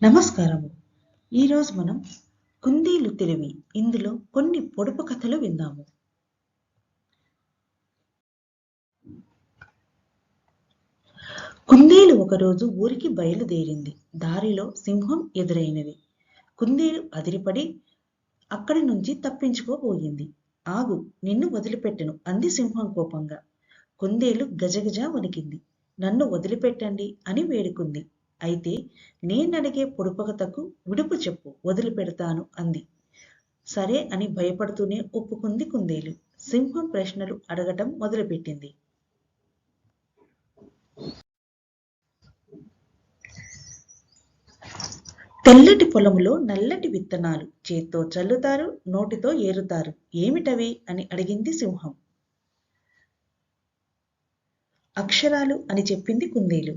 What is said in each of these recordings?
నమస్కారము. ఈరోజు మనం కుందేలు తెలివి ఇందులో కొన్ని పొడుపు కథలు విందాము. కుందేలు ఒకరోజు ఊరికి బయలుదేరింది. దారిలో సింహం ఎదురైనది. కుందేలు అదిరిపడి అక్కడి నుంచి తప్పించుకోబోయింది. ఆగు, నిన్ను వదిలిపెట్టను అంది సింహం కోపంగా. కుందేలు గజగజ వణికింది. నన్ను వదిలిపెట్టండి అని వేడుకుంది. అయితే నేనడిగే పొడుపు కథకు విడుపు చెప్పు, వదిలిపెడతాను అంది. సరే అని భయపడుతూనే ఒప్పుకుంది కుందేలు. సింహం ప్రశ్నలు అడగటం మొదలుపెట్టింది. తెల్లటి పొలంలో నల్లటి విత్తనాలు చేత్తో చల్లుతారు, నోటితో ఏరుతారు, ఏమిటవి అని అడిగింది సింహం. అక్షరాలు అని చెప్పింది కుందేలు.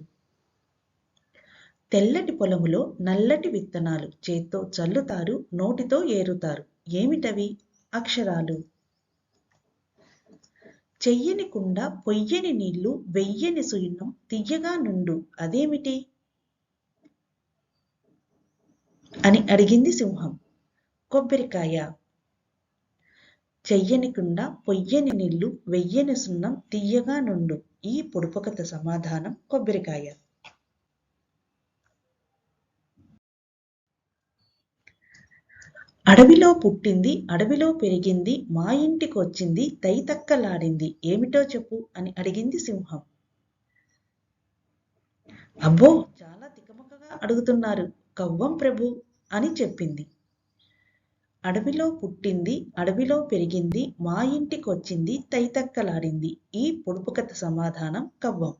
తెల్లటి పొలములో నల్లటి విత్తనాలు చేత్తో చల్లుతారు, నోటితో ఏరుతారు, ఏమిటవి? అక్షరాలు. చెయ్యని కుండ, పొయ్యని నీళ్లు, వెయ్యని సున్నం, తియ్యగా నుండు, అదేమిటి అని అడిగింది సింహం. కొబ్బరికాయ. చెయ్యని కుండ, పొయ్యని నీళ్లు, వెయ్యని సున్నం, తియ్యగా నుండు. ఈ పొడుపు కథ సమాధానం కొబ్బరికాయ. అడవిలో పుట్టింది, అడవిలో పెరిగింది, మా ఇంటికి వచ్చింది, తైతక్కలాడింది, ఏమిటో చెప్పు అని అడిగింది సింహం. అబ్బో, చాలా తికమకగా అడుగుతున్నారు, కవ్వం ప్రభు అని చెప్పింది. అడవిలో పుట్టింది, అడవిలో పెరిగింది, మా ఇంటికి వచ్చింది, తైతక్కలాడింది. ఈ పొడుపు కథ సమాధానం కవ్వం.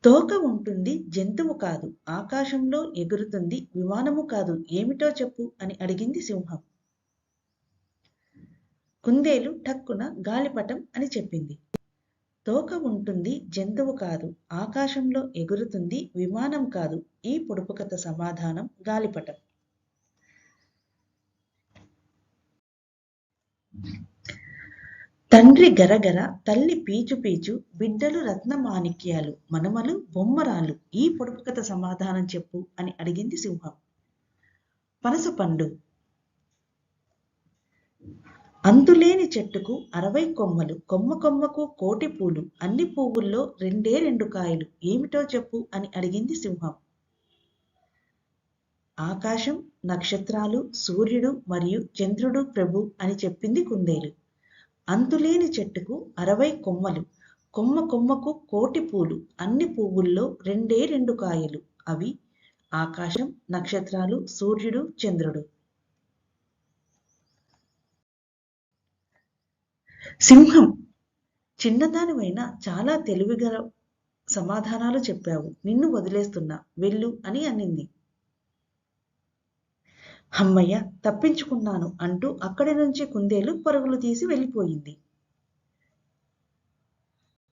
తోక ఉంటుంది, జంతువు కాదు, ఆకాశంలో ఎగురుతుంది, విమానము కాదు, ఏమిటో చెప్పు అని అడిగింది సింహం. కుందేలు టక్కున గాలిపటం అని చెప్పింది. తోక ఉంటుంది, జంతువు కాదు, ఆకాశంలో ఎగురుతుంది, విమానం కాదు. ఈ పొడుపు కథ సమాధానం గాలిపటం. తండ్రి గరగర, తల్లి పీచు పీచు, బిడ్డలు రత్నమాణిక్యాలు, మనమలు బొమ్మరాలు. ఈ పొడుపు కథ సమాధానం చెప్పు అని అడిగింది సింహం. పనసపండు. అంతులేని చెట్టుకు 60 కొమ్మలు, కొమ్మ కొమ్మకు కోటి పూలు, అన్ని పువ్వుల్లో రెండే 2 కాయలు, ఏమిటో చెప్పు అని అడిగింది సింహం. ఆకాశం, నక్షత్రాలు, సూర్యుడు మరియు చంద్రుడు ప్రభు అని చెప్పింది కుందేలు. అంతులేని చెట్టుకు 60 కొమ్మలు, కొమ్మ కొమ్మకు కోటి పూలు, అన్ని పువ్వుల్లో రెండే 2 కాయలు, అవి ఆకాశం, నక్షత్రాలు, సూర్యుడు, చంద్రుడు. సింహం, చిన్నదానివైనా చాలా తెలివిగల సమాధానాలు చెప్పావు, నిన్ను వదిలేస్తున్నా, వెళ్ళు అని అనింది. హమ్మయ్య, తప్పించుకున్నాను అంటూ అక్కడి నుంచి కుందేలు పరుగులు తీసి వెళ్ళిపోయింది.